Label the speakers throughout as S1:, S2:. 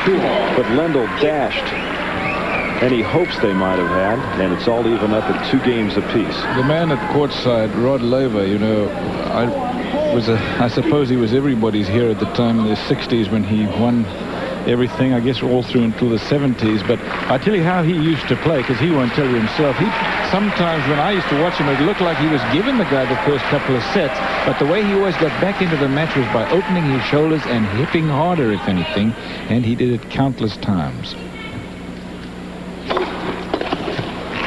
S1: But Lendl dashed, and he hopes they might have had, and it's all even up at 2 games apiece.
S2: The man at courtside, Rod Laver, you know, I suppose he was everybody's hero at the time in the 60s when he won everything, I guess all through until the 70s. But I tell you how he used to play, because he won't tell you himself. He sometimes, when I used to watch him, it looked like he was giving the guy the first couple of sets, but the way he always got back into the match was by opening his shoulders and hipping harder, if anything, and he did it countless times.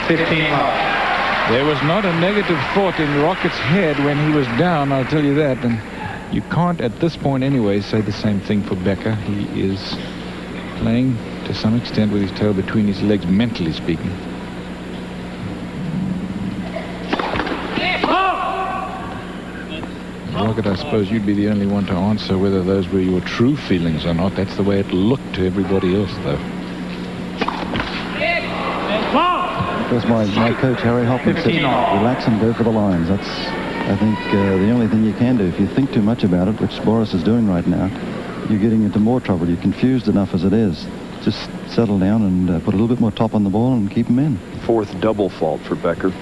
S3: 15 love.
S2: There was not a negative thought in Rocket's head when he was down, I'll tell you that. And you can't, at this point anyway, say the same thing for Becker. He is playing to some extent with his tail between his legs, mentally speaking. Rocket, I suppose you'd be the only one to answer whether those were your true feelings or not. That's the way it looked to everybody else, though.
S4: Because my coach, Harry Hoffman, said, relax and go for the lines. That's, I think, the only thing you can do. If you think too much about it, which Boris is doing right now, you're getting into more trouble. You're confused enough as it is. Just settle down and put a little bit more top on the ball and keep him in.
S1: 4th double fault for Becker.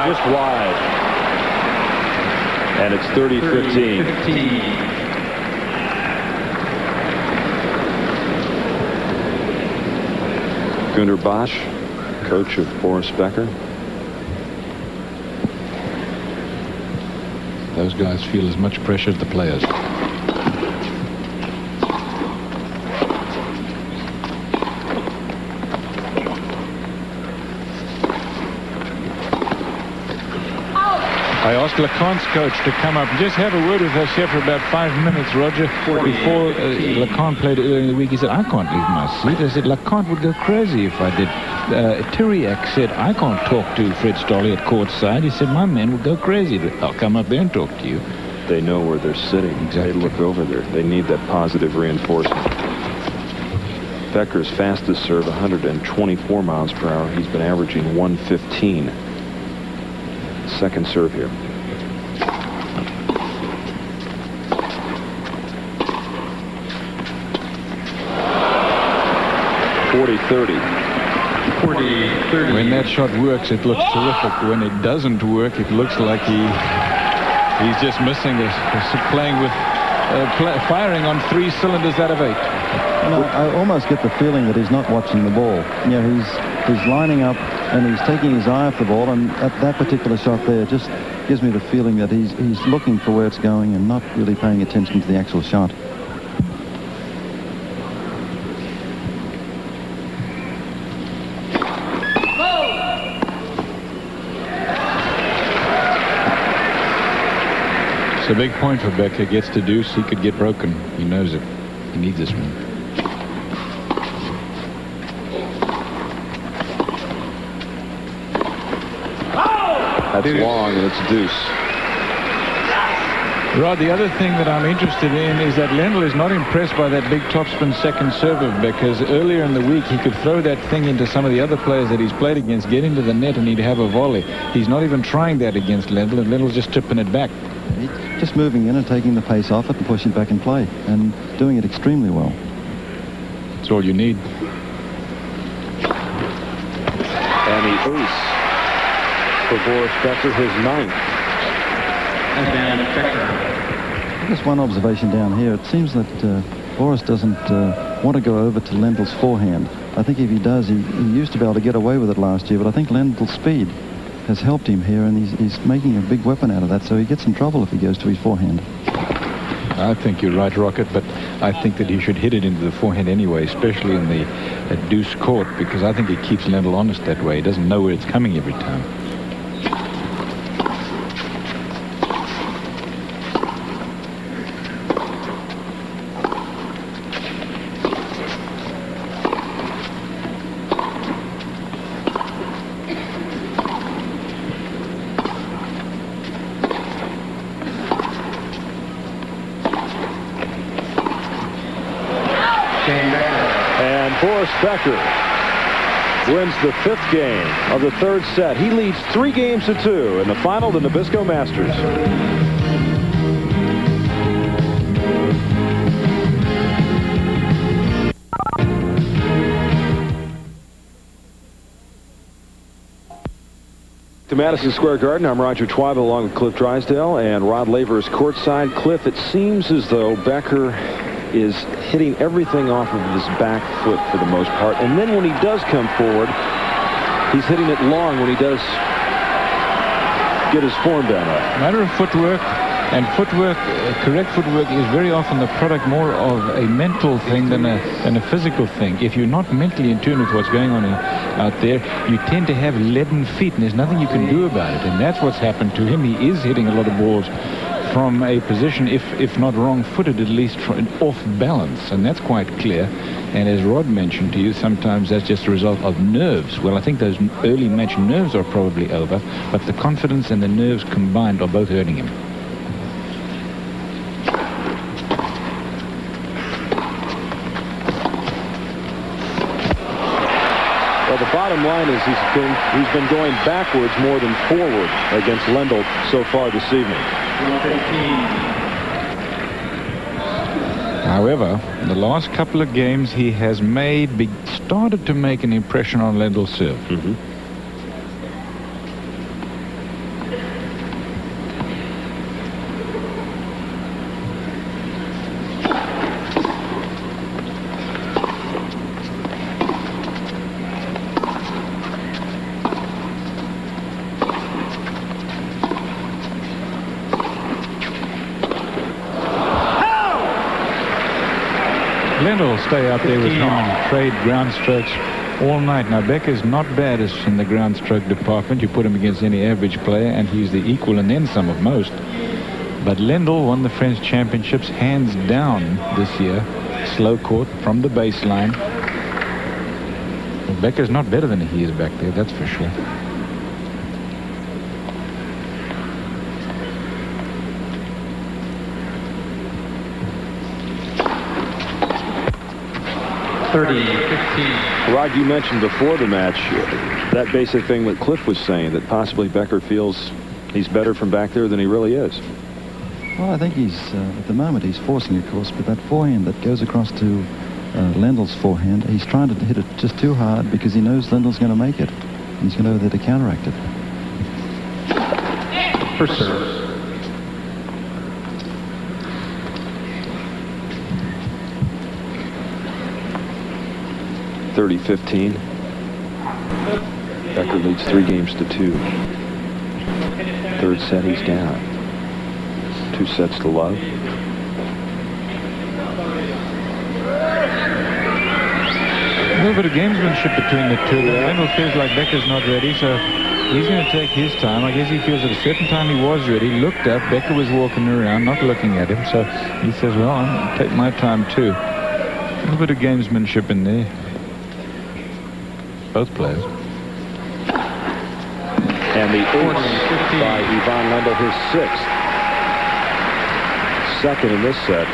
S1: Just wide. And it's 30-15. Gunnar Bosch, coach of Boris Becker.
S2: Those guys feel as much pressure as the players. I asked Lacan's coach to come up and just have a word with her chef for about 5 minutes, Roger, before Lacan played earlier in the week. He said, I can't leave my seat. I said, Lacan would go crazy if I did. Tiriac said, I can't talk to Fred Stolle at courtside. He said, my man would go crazy. I'll come up there and talk to you.
S1: They know where they're sitting. Exactly. They look over there. They need that positive reinforcement. Becker's fastest serve, 124 miles per hour. He's been averaging 115. Second serve here. 40-30.
S3: 40-30.
S2: When that shot works, it looks terrific. When it doesn't work, it looks like he's just missing it. He's playing with firing on 3 cylinders out of 8.
S4: You know, I almost get the feeling that he's not watching the ball. You know, he's lining up and he's taking his eye off the ball, and at that particular shot there just gives me the feeling that he's looking for where it's going and not really paying attention to the actual shot.
S2: It's a big point for Becker. Gets to deuce, he could get broken. He knows it. He needs this one.
S1: That's long, and it's deuce.
S2: Rod, the other thing that I'm interested in is that Lendl is not impressed by that big topspin second serve of Becker's. Earlier in the week, he could throw that thing into some of the other players that he's played against, get into the net, and he'd have a volley. He's not even trying that against Lendl, and Lendl's just tipping it back.
S4: He's just moving in and taking the pace off it and pushing back in play, and doing it extremely well.
S2: That's all you need.
S1: And the ace for Boris Becker, his 9th.
S3: And Becker.
S4: Just one observation down here. It seems that Boris doesn't want to go over to Lendl's forehand. I think if he does, he used to be able to get away with it last year, but I think Lendl's speed has helped him here, and he's making a big weapon out of that, so he gets in trouble if he goes to his forehand.
S2: I think you're right, Rocket, but I think that he should hit it into the forehand anyway, especially in the deuce court, because I think it keeps Lendl honest that way. He doesn't know where it's coming every time.
S1: Boris Becker wins the 5th game of the 3rd set. He leads 3 games to 2 in the final of the Nabisco Masters. to Madison Square Garden. I'm Roger Twibell along with Cliff Drysdale, and Rod Laver is courtside. Cliff, it seems as though Becker is hitting everything off of his back foot for the most part, and then when he does come forward, he's hitting it long when he does get his form down.
S2: Matter of footwork, and footwork, correct footwork is very often the product more of a mental thing than a physical thing. If you're not mentally in tune with what's going on out there, you tend to have leaden feet, and there's nothing you can do about it. And that's what's happened to him. He is hitting a lot of balls from a position, if not wrong-footed, at least off balance, and that's quite clear. And as Rod mentioned to you, sometimes that's just a result of nerves. Well, I think those early match nerves are probably over, but the confidence and the nerves combined are both hurting him.
S1: Well, the bottom line is he's been going backwards more than forward against Lendl so far this evening.
S2: However, the last couple of games he has started to make an impression on Lendl's serve. Lendl will stay out there with him and trade ground strokes all night. Now, Becker's not bad in the ground stroke department. You put him against any average player, and he's the equal and then some of most. But Lendl won the French Championships hands down this year. Slow court from the baseline. Well, Becker's not better than he is back there, that's for sure.
S1: Rod, you mentioned before the match that basic thing that Cliff was saying, that possibly Becker feels he's better from back there than he really is.
S4: Well, I think he's, at the moment, he's forcing, of course, but that forehand that goes across to Lendl's forehand, he's trying to hit it just too hard because he knows Lendl's going to make it. He's going to go there to counteract it.
S3: For serve.
S1: 30-15. Becker leads 3-2. Third set, he's down. 2 sets to love.
S2: A little bit of gamesmanship between the two. Lendl feels like Becker's not ready, so he's going to take his time. I guess he feels at a certain time he was ready. Looked up. Becker was walking around, not looking at him. So he says, well, I'm going to take my time too. A little bit of gamesmanship in there. Both players.
S1: And the ace by Ivan Lendl, his 6th. Second in this set.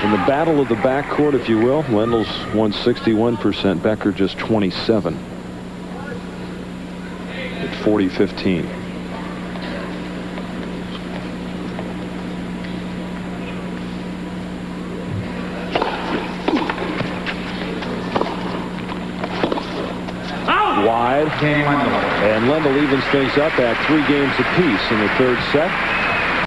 S1: In the battle of the backcourt, if you will, Lendl's won 61%, Becker just 27. At 40-15. Wide. And Lendl evens things up at 3 games apiece in the third set.